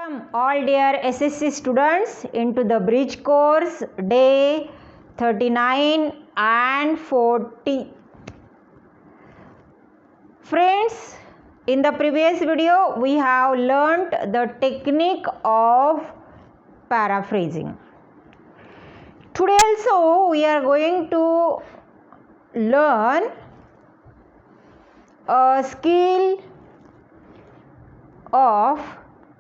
Welcome all dear SSC students into the bridge course day 39 and 40. Friends, in the previous video we have learnt the technique of paraphrasing. Today also we are going to learn a skill of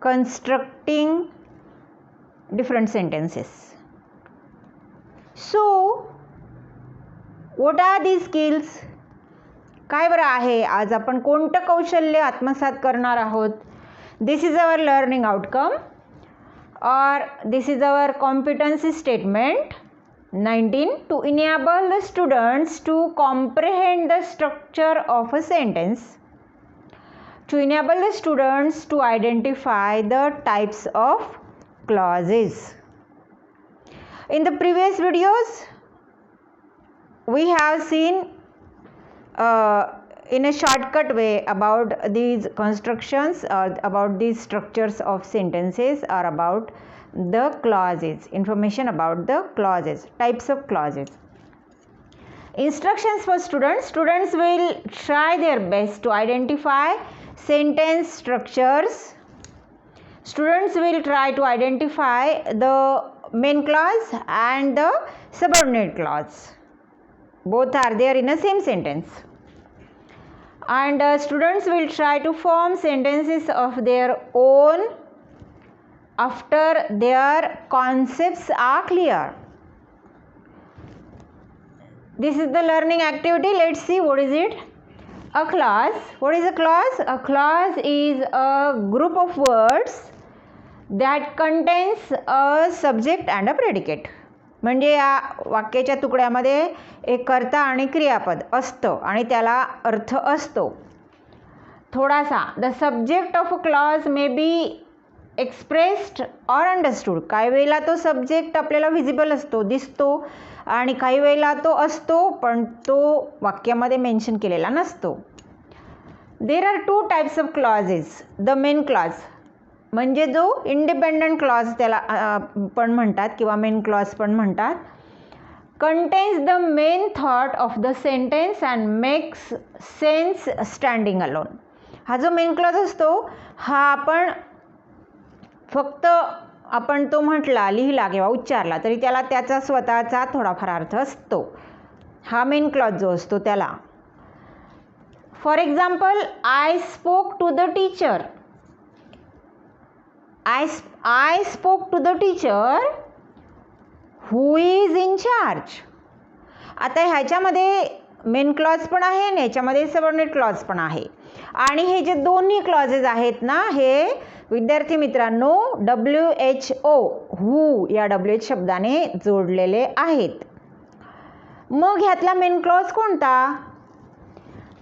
constructing different sentences. So, what are these skills? काय बरं आहे, आज आपण कोणतं कौशल्य आत्मसात करणार आहोत? This is our learning outcome or this is our competency statement 19 to enable the students to comprehend the structure of a sentence, to enable the students to identify the types of clauses. In the previous videos we have seen in a shortcut way about these constructions, about these structures of sentences, or about the clauses, information about the clauses, types of clauses. Instructions for students. Students will try their best to identify sentence structures. Students will try to identify the main clause and the subordinate clause. Both are there in a same sentence. And students will try to form sentences of their own after their concepts are clear. This is the learning activity. Let's see what is it. A clause. What is a clause? A clause is a group of words that contains a subject and a predicate. म्हणजे या वाक्याच्या तुकड्यामध्ये एक कर्ता आणि क्रियापद असतं आणि त्याला अर्थ असतो. थोडासा the subject of a clause may be expressed or understood. काही वेळेला तो सब्जेक्ट आपल्याला व्हिजिबल असतो, दिसतो, आणि काही वेळेला तो असतो पण तो वाक्यामध्ये मेन्शन केलेला नसतो. There are two types of clauses. The main clause म्हणजे जो इंडिपेंडंट क्लॉज त्याला पण म्हणतात किंवा मेन क्लॉज पण म्हणतात. Contains the main thought of the sentence and makes sense standing alone. हा जो मेन क्लॉज असतो हा आपण तो म्हटला, लिहिला किंवा उच्चारला तरी त्याला त्याचा स्वतःचा थोडाफार अर्थ असतो. हा मेन क्लॉज जो असतो त्याला. For example, I spoke to the teacher. I spoke to the teacher who is in charge. आता ह्याच्यामध्ये मेन क्लॉज पण आहे आणि ह्याच्यामध्ये सबऑर्डिनेट क्लॉज पण आहे. आणि हे जे दोन्ही क्लॉजेस आहेत ना, हे विद्यार्थी मित्रांनो WHO, हू या WH शब्दाने जोडलेले आहेत. मग ह्यातला मेन क्लॉज कोणता?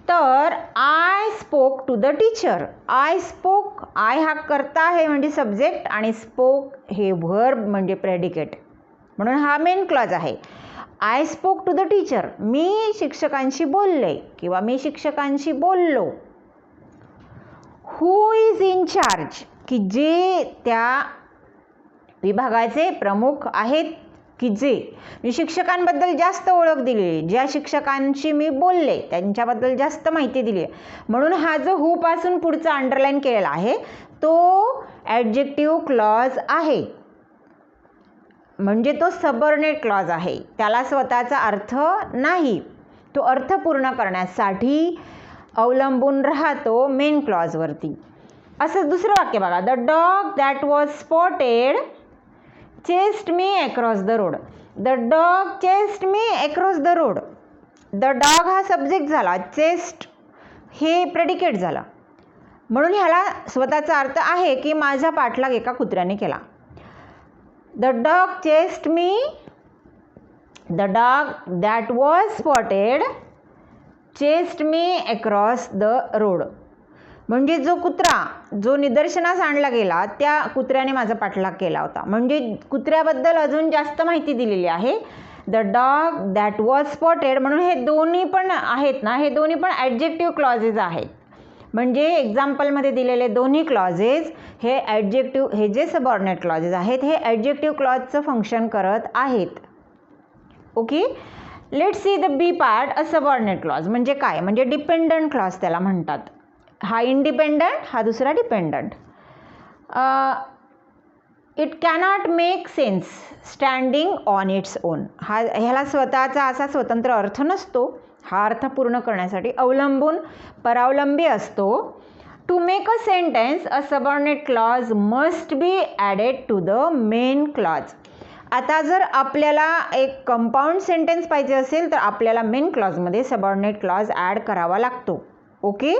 तर I spoke to the teacher. I spoke, I हा कर्ता आहे म्हणजे सब्जेक्ट आणि स्पोक हे व्हर्ब म्हणजे प्रेडिकेट, म्हणून हा मेन क्लॉज आहे. I spoke to the teacher, मी शिक्षकांशी बोलले किंवा मी शिक्षकांशी बोललो. हू इज इन चार्ज, की जे त्या विभागाचे प्रमुख आहेत, की जे मी शिक्षकांबद्दल जास्त ओळख दिली, ज्या शिक्षकांशी मी बोलले त्यांच्याबद्दल जास्त माहिती दिली. म्हणून हा जो हू पासून पुढचा अंडरलाईन केलेला आहे तो ॲडजेक्टिव्ह क्लॉज आहे, म्हणजे तो सबऑर्डिनेट क्लॉज आहे. त्याला स्वतःचा अर्थ नाही, तो अर्थ पूर्ण करण्यासाठी अवलंबून राहतो मेन क्लॉजवरती. असं दुसरं वाक्य बघा. The dog that was spotted chased me across the road. The dog chased me across the road. The dog हा सब्जेक्ट झाला, chased हे प्रेडिकेट झालं, म्हणून ह्याला स्वतःचा अर्थ आहे की माझा पाठलाग एका कुत्र्याने केला. The dog chased me. The dog that was spotted chased me across the road. म्हणजे जो कुत्रा जो निदर्शनास आणला गेला त्या कुत्र्याने माझा पाठलाग केला होता. म्हणजे कुत्र्याबद्दल अजून जास्त माहिती दिलेली आहे. The dog that was spotted, म्हणून हे दोन्ही पण आहेत ना, हे दोन्ही पण ॲडजेक्टिव्ह क्लॉजेस आहेत. म्हणजे एक्झाम्पलमध्ये दिलेले दोन्ही क्लॉजेस हे ॲडजेक्टिव्ह, हे जे सबऑर्डिनेट क्लॉजेस आहेत हे ॲडजेक्टिव्ह क्लॉजचं फंक्शन करत आहेत. Okay, let's see the B part. A subordinate clause म्हणजे काय, म्हणजे डिपेंडंट क्लॉज त्याला म्हणतात. हा इंडिपेंडंट, हा दुसरा dependent. It cannot make sense standing on its own. ह्याला स्वतःचा असा स्वतंत्र अर्थ नसतो. हा अर्थ पूर्ण करण्यासाठी अवलंबून, परावलंबी असतो. To make a sentence a subordinate clause must be added to the main clause. आता जर आपल्याला एक कंपाऊंड सेंटेन्स पाहिजे असेल तर आपल्याला मेन क्लॉजमध्ये सबऑर्डिनेट क्लॉज ॲड करावा लागतो. ओके,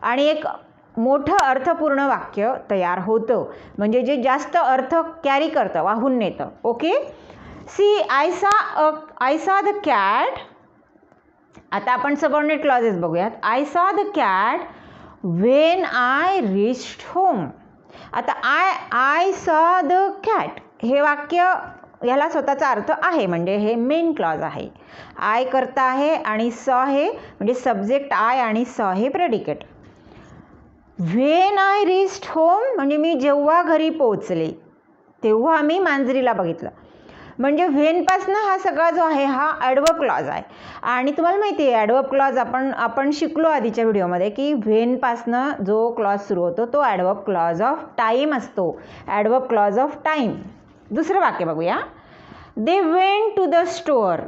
आणि एक मोठं अर्थपूर्ण वाक्य तयार होतं, म्हणजे जे जास्त अर्थ कॅरी करतं, वाहून नेतं. Okay, see I saw the cat. आता आपण सबऑर्डिनेट क्लॉजेस बघूयात. I saw the cat when I reached home. आता आय सॉ द कॅट हे वाक्य, ह्याला स्वतःचा अर्थ आहे, म्हणजे हे मेन क्लॉज आहे. आय करता आहे आणि सॉ हे म्हणजे सब्जेक्ट आय आणि सॉ हे predicate. When I reached home म्हणजे मी जेव्हा घरी पोहोचले तेव्हा मी मांजरीला बघितलं. म्हणजे व्हेनपासनं हा सगळा जो आहे हा ॲडवर्ब क्लॉज आहे. आणि तुम्हाला माहिती आहे ॲडवर्ब क्लॉज आपण शिकलो आधीच्या व्हिडिओमध्ये की व्हेनपासनं जो क्लॉज सुरू होतो तो ॲडवर्ब क्लॉज ऑफ टाईम असतो. Adverb clause of time. दुसरं वाक्य बघूया. They went to the store.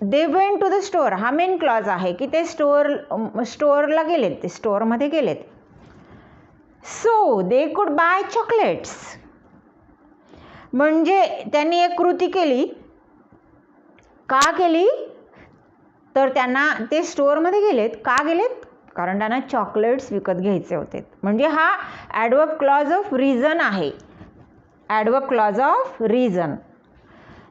They went to the store हा मेन क्लॉज आहे की ते स्टोअरला गेलेत, ते स्टोअरमध्ये गेलेत. So they could bye chocolates म्हणजे त्यांनी एक कृती केली. का केली तर त्यांना ते स्टोअरमध्ये गेलेत. का गेलेत, कारण त्यांना चॉकलेट्स विकत घ्यायचे होते. म्हणजे हा ॲडवर्ब क्लॉज ऑफ रिझन आहे. Adverb clause of reason.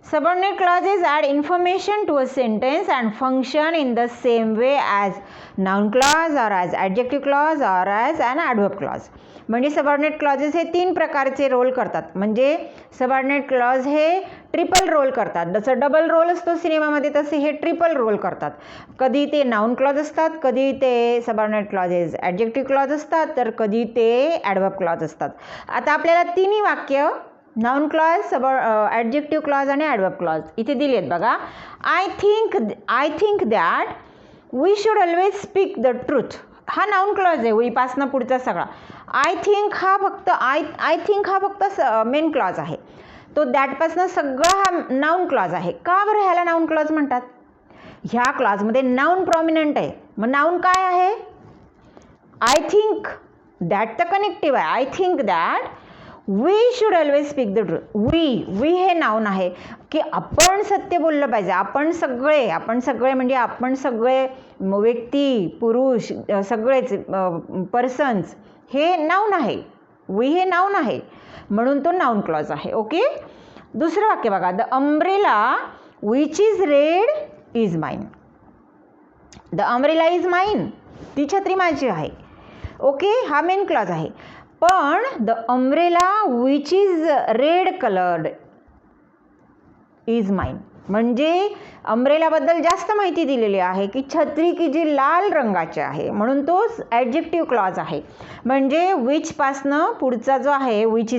Subordinate clauses add information to a sentence and function in the same way as noun clause or as adjective clause or as an adverb clause. म्हणजे subordinate clauses हे 3 प्रकारचे role करतात. म्हणजे subordinate clause हे triple role करतात. जसं double role असतो सिनेमामध्ये तसे हे ट्रिपल रोल करतात. कधी ते नाउन क्लॉज असतात, कधी ते सबऑर्डिनेट क्लॉजेस ॲडजेक्टिव्ह क्लॉज असतात, तर कधी ते ॲडवर्ब क्लॉज असतात. आता आपल्याला तिन्ही वाक्य नाउन क्लॉज, ॲडजेक्टिव्ह क्लॉज आणि ॲडवर्ब क्लॉज इथे दिले आहेत बघा. I think that we should always speak the truth हा नाउन क्लॉज आहे. वीपासनं पुढचा सगळा. आय थिंक हा फक्त मेन क्लॉज आहे. तो दॅटपासनं सगळा हा नाउन क्लॉज आहे. का बरं ह्याला नाउन क्लॉज म्हणतात? ह्या क्लॉजमध्ये नाउन प्रॉमिनंट आहे. मग नाउन काय आहे? I think. दॅट तर कनेक्टिव्ह आहे. I think that we should always speak the truth. We हे नाउन आहे की आपण सत्य बोललं पाहिजे. आपण सगळे म्हणजे आपण सगळे व्यक्ती, पुरुष, सगळेच पर्सन्स हे नाउन आहे. वी हे नाउन आहे म्हणून तो नाउन क्लॉज आहे. ओके, दुसरं वाक्य बघा. The umbrella which is red is mine. The umbrella is mine ती छत्री माझी आहे. ओके, हा मेन क्लॉज आहे. पण the umbrella which is red coloured is mine म्हणजे अम्ब्रेलाबद्दल जास्त माहिती दिलेली आहे की छत्री की जी लाल रंगाची आहे म्हणून तो ॲडजेक्टिव्ह क्लॉज आहे. म्हणजे विचपासनं पुढचा जो आहे विच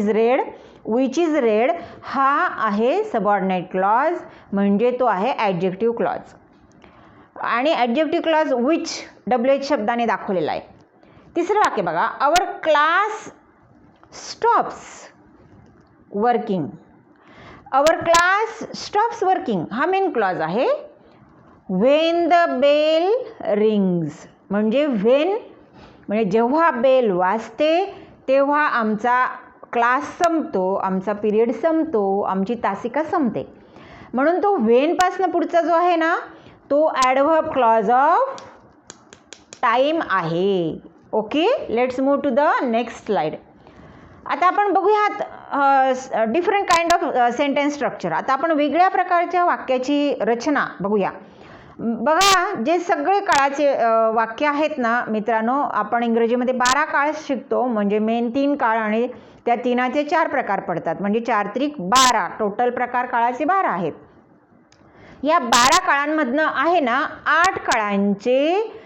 इज रेड हा आहे सबऑर्डिनेट क्लॉज म्हणजे तो आहे ॲडजेक्टिव्ह क्लॉज. आणि ॲडजेक्टिव्ह क्लॉज विच WH शब्दाने दाखवलेला आहे. तिसरं वाक्य बघा. आवर क्लास स्टॉप्स वर्किंग. आवर क्लास स्टॉप्स वर्किंग हा मेन क्लॉज आहे. व्हेन द बेल रिंग्स म्हणजे म्हणजे जेव्हा बेल वाजते तेव्हा आमचा क्लास संपतो, आमचा पिरियड संपतो, आमची तासिका संपते. म्हणून तो व्हेनपासनं पुढचा जो आहे ना तो ॲडव्हर्ब क्लॉज ऑफ टाईम आहे. Okay, let's move to the next slide. आता आपण बघूयात different kind of sentence structure. आता आपण वेगळ्या प्रकारच्या वाक्याची रचना बघूया. बघा, जे सगळे काळाचे वाक्य आहेत ना मित्रांनो, आपण इंग्रजीमध्ये 12 काळ शिकतो. म्हणजे मेन 3 काळ आणि त्या 3चे 4 प्रकार पडतात. म्हणजे 4 त्रिक 12 टोटल प्रकार काळाचे 12 आहेत. या 12 काळांमधनं आहे ना 8 काळांचे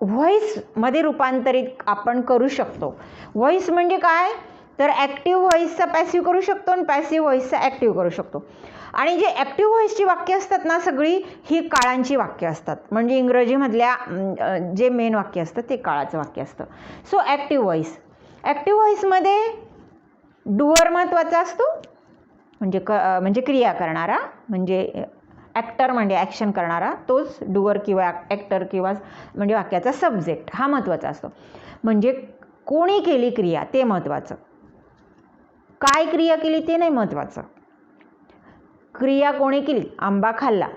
व्हॉइसमध्ये रूपांतरित आपण करू शकतो. व्हॉइस म्हणजे काय, तर ॲक्टिव्ह व्हॉइसचा पॅसिव्ह करू शकतो आणि पॅसिव्ह व्हॉइसचा ॲक्टिव्ह करू शकतो. आणि जे ॲक्टिव्ह व्हॉइसची वाक्य असतात ना सगळी ही काळांची वाक्य असतात. म्हणजे इंग्रजीमधल्या जे मेन वाक्य असतं ते काळाचं वाक्य असतं. So active voice. ॲक्टिव्ह व्हॉइसमध्ये डुअर महत्त्वाचा असतो, म्हणजे क्रिया करणारा, म्हणजे ॲक्टर म्हणजे ॲक्शन करणारा, तोच डुअर किंवा ॲक्टर किंवा म्हणजे वाक्याचा सब्जेक्ट हा महत्त्वाचा असतो. म्हणजे कोणी केली क्रिया ते महत्त्वाचं, काय क्रिया केली ते नाही महत्त्वाचं. क्रिया कोणी केली, आंबा खाल्ला,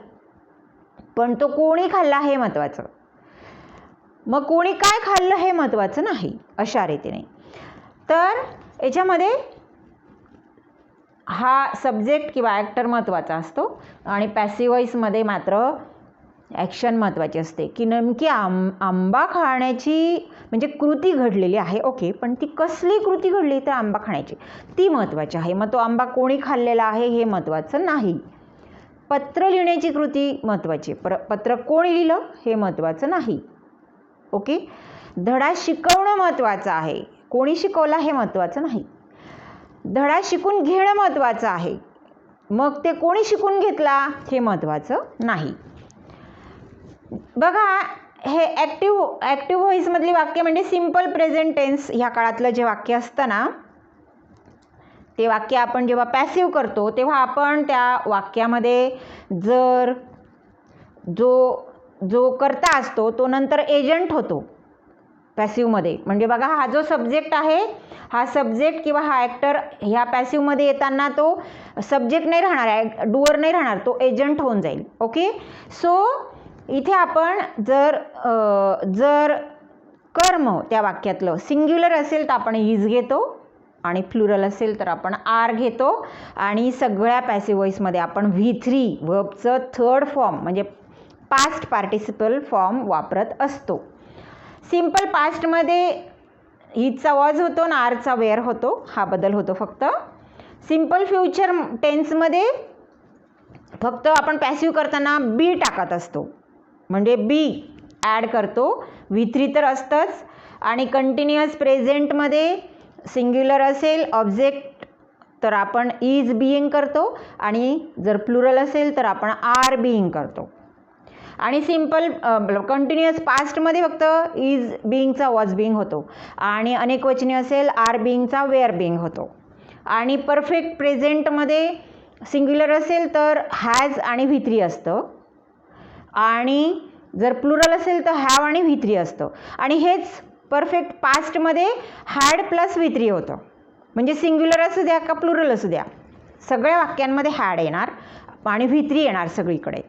पण तो कोणी खाल्ला हे महत्त्वाचं. मग कोणी काय खाल्लं हे महत्त्वाचं नाही, अशा रीतीने. तर याच्यामध्ये हा सब्जेक्ट किंवा ॲक्टर महत्त्वाचा असतो आणि पॅसिव्ह व्हॉइसमध्ये मात्र ॲक्शन महत्त्वाची असते, की नेमकी आंबा खाण्याची म्हणजे कृती घडलेली आहे, ओके, पण ती कसली कृती घडली तर आंबा खाण्याची ती महत्त्वाची आहे. मग तो आंबा कोणी खाल्लेला आहे हे महत्त्वाचं नाही. पत्र लिहिण्याची कृती महत्त्वाची, पत्र कोणी लिहिलं हे महत्त्वाचं नाही, ओके. धडा शिकवणं महत्त्वाचं आहे, कोणी शिकवला हे महत्त्वाचं नाही. धडा शिकून घेणं महत्त्वाचं आहे, मग ते कोणी शिकून घेतला हे महत्त्वाचं नाही. बघा, हे ॲक्टिव्ह व्हॉइसमधली वाक्य म्हणजे सिम्पल प्रेझेंट टेन्स ह्या काळातलं जे वाक्य असतं ना, ते वाक्य आपण जेव्हा पॅसिव्ह करतो तेव्हा आपण त्या वाक्यामध्ये जर जो कर्ता असतो तो नंतर एजंट होतो पॅसिव्हमध्ये. म्हणजे बघा, हा जो सब्जेक्ट आहे, हा सब्जेक्ट किंवा हा ॲक्टर ह्या पॅसिव्हमध्ये येताना तो सब्जेक्ट नाही राहणार, डुअर नाही राहणार, तो एजंट होऊन जाईल, ओके. सो इथे आपण जर कर्म त्या वाक्यातलं सिंग्युलर असेल तर आपण इज घेतो आणि प्लुरल असेल तर आपण आर घेतो. आणि सगळ्या पॅसिव्ह व्हॉइसमध्ये आपण V3 वर्बचं थर्ड फॉर्म म्हणजे पास्ट पार्टिसिपल फॉर्म वापरत असतो. सिम्पल पास्टमध्ये इजचा वॉज होतो आणि आरचा वेअर होतो, हा बदल होतो फक्त. सिम्पल फ्युचर टेन्समध्ये फक्त आपण पॅसिव्ह करताना बी टाकत असतो, म्हणजे बी ॲड करतो, V3 तर असतंच. आणि कंटिन्युअस प्रेझेंटमध्ये सिंग्युलर असेल ऑब्जेक्ट तर आपण इज बिईंग करतो आणि जर प्लुरल असेल तर आपण आर बिईंग करतो. आणि सिम्पल कंटिन्युअस पास्टमध्ये फक्त इज बिईंगचा वॉज बिईंग होतो आणि अनेकवचनी असेल आर बिईंगचा वेअर बिईंग होतो. आणि परफेक्ट प्रेझेंटमध्ये सिंग्युलर असेल तर हॅज आणि V3 असतं आणि जर प्लुरल असेल तर हॅव आणि V3 असतं. आणि हेच परफेक्ट पास्टमध्ये हॅड प्लस V3 होतं. म्हणजे सिंग्युलर असू द्या का प्लुरल असू द्या, सगळ्या वाक्यांमध्ये हॅड येणार आणि V3 येणार सगळीकडे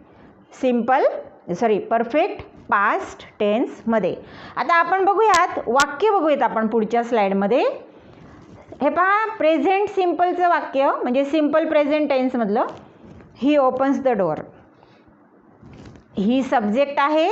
परफेक्ट पास्ट टेन्समध्ये. आता आपण बघूयात वाक्य बघूयात आपण पुढच्या स्लाईडमध्ये. हे पहा, प्रेझेंट सिम्पलचं वाक्य म्हणजे सिम्पल प्रेझेंट टेन्समधलं, he opens the door. He subject आहे,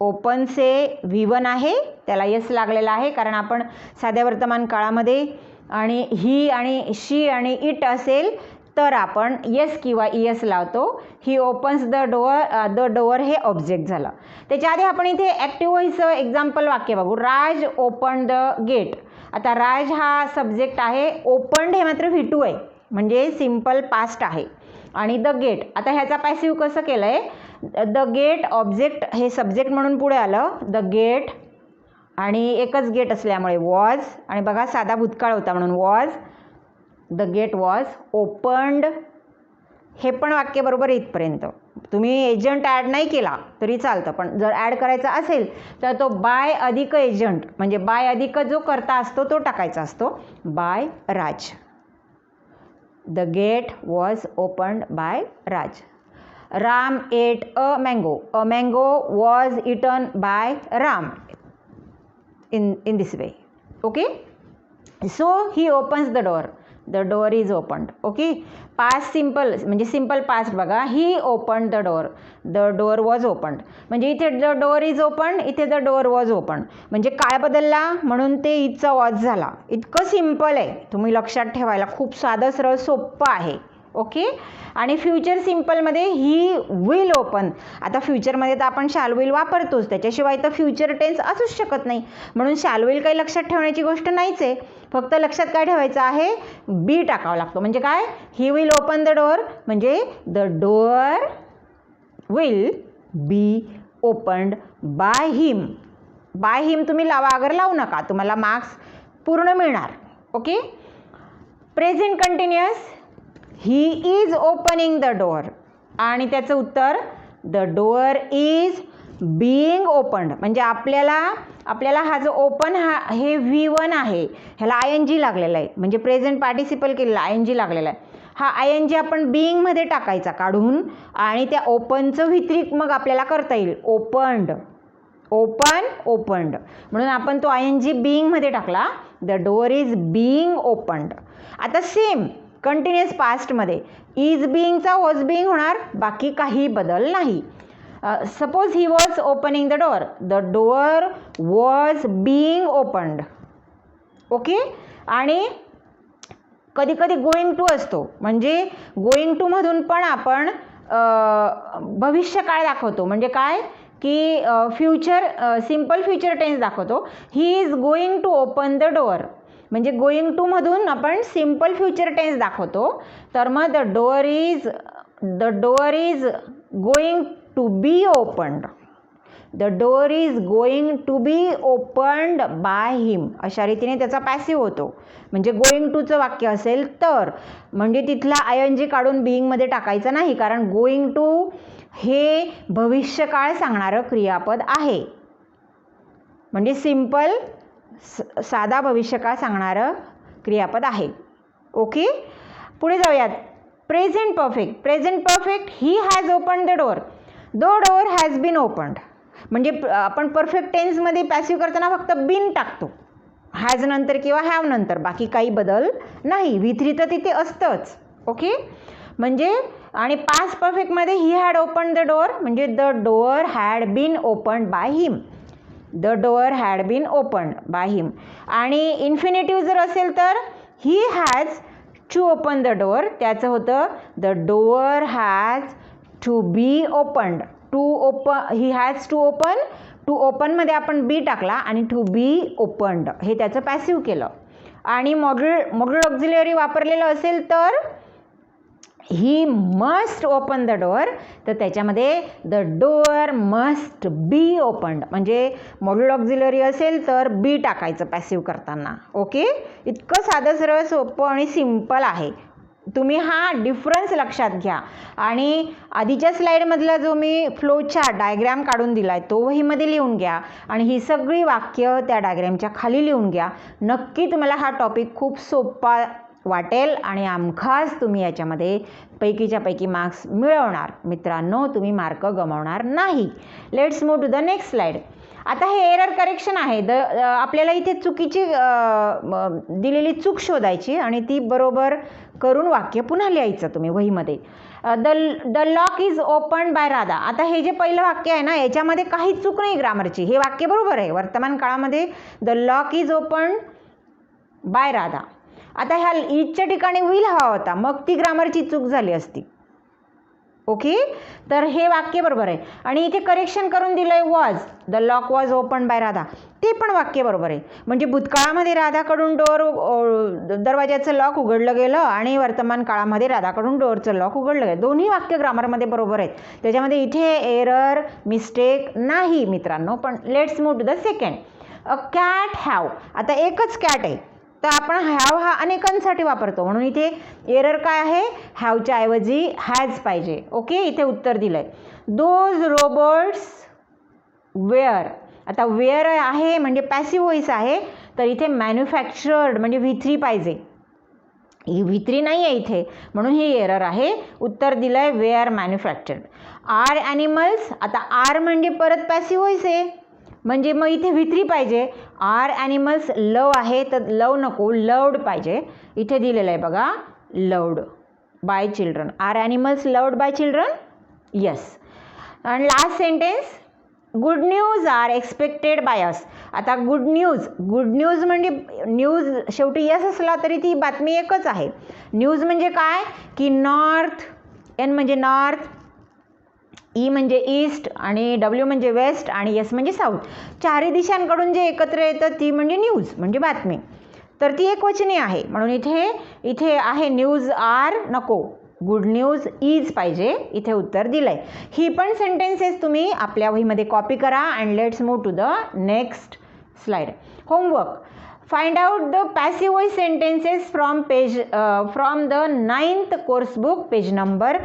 ओपनचे V1 आहे, त्याला यस लागलेला आहे कारण आपण साध्या वर्तमान काळामध्ये आणि ही आणि शी आणि इट असेल तर आपण येस किंवा इयस लावतो. ही ओपन्स द डोअर हे ऑब्जेक्ट झालं. त्याच्या आधी आपण इथे ॲक्टिव्ह व्हॉइसचं एक्झाम्पल वाक्य बघू. राज ओपन द गेट. आता राज हा सब्जेक्ट आहे, ओपनड हे मात्र V2 आहे म्हणजे सिम्पल पास्ट आहे. आणि द गेट, आता ह्याचा पॅसिव्ह कसं केलं आहे, द गेट ऑब्जेक्ट हे सब्जेक्ट म्हणून पुढे आलं, द गेट आणि एकच गेट असल्यामुळे वॉज, आणि बघा साधा भूतकाळ होता म्हणून was, the gate was opened. हे पण वाक्य बरोबर इथपर्यंत. तुम्ही एजंट ॲड नाही केला तरी चालतं, पण जर ॲड करायचा असेल तर तो बाय अधिक एजंट म्हणजे बाय अधिक जो करता असतो तो टाकायचा असतो, by Raj. The gate was opened by Raj. Ram ate a mango. A mango was eaten by Ram in this way, okay. So he opens the door, the door is opened, okay. Past simple म्हणजे simple past बघा, he opened the door, the door was opened. म्हणजे इथे the door is opened, इथे the door was opened. म्हणजे काळ बदलला म्हणून ते इथचा वॉज झाला. इतकं सिम्पल आहे, तुम्ही लक्षात ठेवायला खूप साधं सरळ सोपं आहे, ओके. आणि फ्युचर सिम्पलमध्ये ही विल ओपन. आता फ्युचरमध्ये तर आपण शॅल विल वापरतोच, त्याच्याशिवाय तर फ्युचर टेन्स असूच शकत नाही. म्हणून शॅल विल काही लक्षात ठेवण्याची गोष्ट नाहीच आहे. फक्त लक्षात काय ठेवायचं आहे, बी टाकावं लागतं. म्हणजे काय, he will open the door म्हणजे the door will be opened by him. By him तुम्ही लावा, अगर लावू नका, तुम्हाला मार्क्स पूर्ण मिळणार. Okay. Present continuous, he is opening the door आणि त्याचं उत्तर the door is being opened. म्हणजे आपल्याला हा जो ओपन हे V1 आहे, ह्याला ING लागलेला आहे, म्हणजे प्रेझेंट पार्टिसिपल केलेला ING लागलेला आहे. हा ING आपण बीइंगमध्ये टाकायचा काढून आणि त्या ओपनचं वितरित मग आपल्याला करता येईल, ओपनड, ओपन, ओपनड. म्हणून आपण तो ING बीइंगमध्ये टाकला, the door is being opened. आता सेम कंटिन्युअस पास्टमध्ये इज बीइंगचा वॉज बीइंग होणार, बाकी काही बदल नाही. Suppose he was opening the door, the door was being opened. Okay. आणि कधी कधी गोईंग टू असतो, म्हणजे गोईंग टू मधून पण आपण भविष्यकाळ दाखवतो. म्हणजे काय की फ्युचर, सिम्पल फ्युचर टेन्स दाखवतो. He is going to open the door म्हणजे गोईंग टू मधून आपण सिम्पल फ्युचर टेन्स दाखवतो. तर मग the door is going to be opened. The door is going to be opened by him. अशा रीतीने त्याचा पॅसिव्ह होतो. म्हणजे गोईंग टूचं वाक्य असेल तर, म्हणजे तिथला ING काढून बीइंगमध्ये टाकायचं नाही, कारण गोईंग टू हे भविष्यकाळ सांगणारं क्रियापद आहे. म्हणजे सिम्पल साधा भविष्यकाळ सांगणारं क्रियापद आहे. ओके. पुढे जाऊयात. Present perfect. Present perfect, he has opened the door, the door has been opened. म्हणजे आपण परफेक्ट टेन्समध्ये पॅसिव्ह करताना फक्त बीन टाकतो, हॅज नंतर किंवा हॅव नंतर, बाकी काही बदल नाही. V3 तर तिथे असतंच. ओके. म्हणजे आणि पास्ट परफेक्टमध्ये he had opened the door म्हणजे the door had been opened by him. The door had been opened by him. आणि इन्फिनिटिव्ह जर असेल तर he has to open the door, त्याचं होतं the door has to be opened. He has to open, to ओपनमध्ये आपण बी टाकला आणि टू बी ओपन्ड हे त्याचं पॅसिव्ह केलं. आणि मॉड्यूल ऑक्झिलरी वापरलेलं असेल तर he must open the door, तर त्याच्यामध्ये the door must be opened. म्हणजे मॉड्यूल ऑक्झिलरी असेल तर बी टाकायचं पॅसिव्ह करताना. ओके. इतकं साधं सरळ सोपं आणि सिम्पल आहे. तुम्ही हा डिफरन्स लक्षात घ्या. आणि आधीच्या स्लाईडमधला जो मी फ्लोचार्ट डायग्रॅम काढून दिला आहे तो वहीमध्ये लिहून घ्या आणि ही सगळी वाक्य त्या डायग्रॅमच्या खाली लिहून घ्या. नक्की तुम्हाला हा टॉपिक खूप सोपा वाटेल आणि हमखास तुम्ही याच्यामध्ये पैकीच्या पैकी मार्क्स मिळवणार. मित्रांनो, तुम्ही मार्क गमावणार नाही. Let's move to the next slide. आता हे एरर करेक्शन आहे. आपल्याला इथे चुकीची दिलेली चूक शोधायची आणि ती बरोबर करून वाक्य पुन्हा लिहायचं तुम्ही वहीमध्ये. The lock is open by Radha. आता हे जे पहिलं वाक्य आहे ना, याच्यामध्ये काही चूक नाही ग्रामरची. हे वाक्य बरोबर आहे. वर्तमान काळामध्ये the lock is open by Radha. आता ह्या इजच्या ठिकाणी विल हवा होता, मग ती ग्रामरची चूक झाली असती. ओके. तर हे वाक्य बरोबर आहे. आणि इथे करेक्शन करून दिलं आहे was, the lock was open by Radha, ते पण वाक्य बरोबर आहे. म्हणजे भूतकाळामध्ये राधाकडून दरवाजाचं लॉक उघडलं गेलं आणि वर्तमान काळामध्ये राधाकडून डोअरचं लॉक उघडलं गेलं. दोन्ही वाक्य ग्रामरमध्ये बरोबर आहेत. त्याच्यामध्ये इथे एरर मिस्टेक नाही मित्रांनो. पण let's move to the second. A cat have. आता एकच कॅट आहे तर आपण हॅव हा अनेकांसाठी वापरतो, म्हणून इथे एरर काय आहे, हॅवच्या ऐवजी हॅज पाहिजे. ओके. इथे उत्तर दिलं आहे. Those robots were. आता वेअर आहे म्हणजे पॅसिव्ह व्हॉइस आहे, तर इथे मॅन्युफॅक्चर्ड म्हणजे V3 पाहिजे. ही V3 नाही आहे इथे, म्हणून ही एरर आहे. उत्तर दिलं आहे वेअर मॅन्युफॅक्चर्ड. Are animals. आता आर म्हणजे परत पॅसिव्ह व्हॉइस आहे, म्हणजे मग इथे V3 पाहिजे. आर ॲनिमल्स लव आहे तर लव नको, लव्ड पाहिजे. इथे दिलेलं आहे बघा, loved by children. Are animals loved by children. Yes. आणि last sentence, good news are expected by us. आता गुड न्यूज म्हणजे न्यूज शेवटी यस असला तरी ती बातमी एकच आहे. न्यूज म्हणजे काय की नॉर्थ, एन म्हणजे नॉर्थ, ई म्हणजे ईस्ट आणि डब्ल्यू म्हणजे वेस्ट आणि एस म्हणजे साऊथ, चारही दिशांकडून जे एकत्र येतं ती म्हणजे न्यूज म्हणजे बातमी. तर ती एकवचनी आहे म्हणून इथे आहे न्यूज आर नको, गुड न्यूज इज पाहिजे. इथे उत्तर दिलंय. ही पण सेंटेन्सेस तुम्ही आपल्या वहीमध्ये कॉपी करा. And let's move to the next slide. Homework. Find out the passive voice sentences from the 9th course book, page number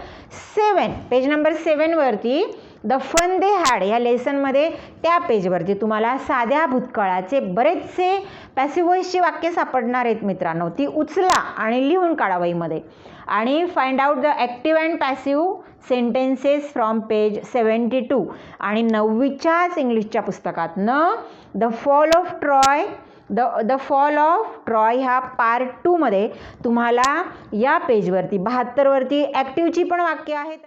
7. Page number 7 वरती द फन दे हॅड ह्या लेसनमध्ये त्या पेजवरती तुम्हाला साध्या भूतकाळाचे बरेचसे पॅसिव्ह वॉइसची वाक्य सापडणार आहेत मित्रांनो. ती उचला आणि लिहून काढा वहीमध्ये. आणि find out the active and passive sentences from page 72. आणि 9वीच्याच इंग्लिशच्या पुस्तकातनं द फॉल ऑफ ट्रॉय ह्या पार्ट 2 मध्ये तुम्हाला या पेजवरती 72 वरती ॲक्टिव्हची पण वाक्य आहेत.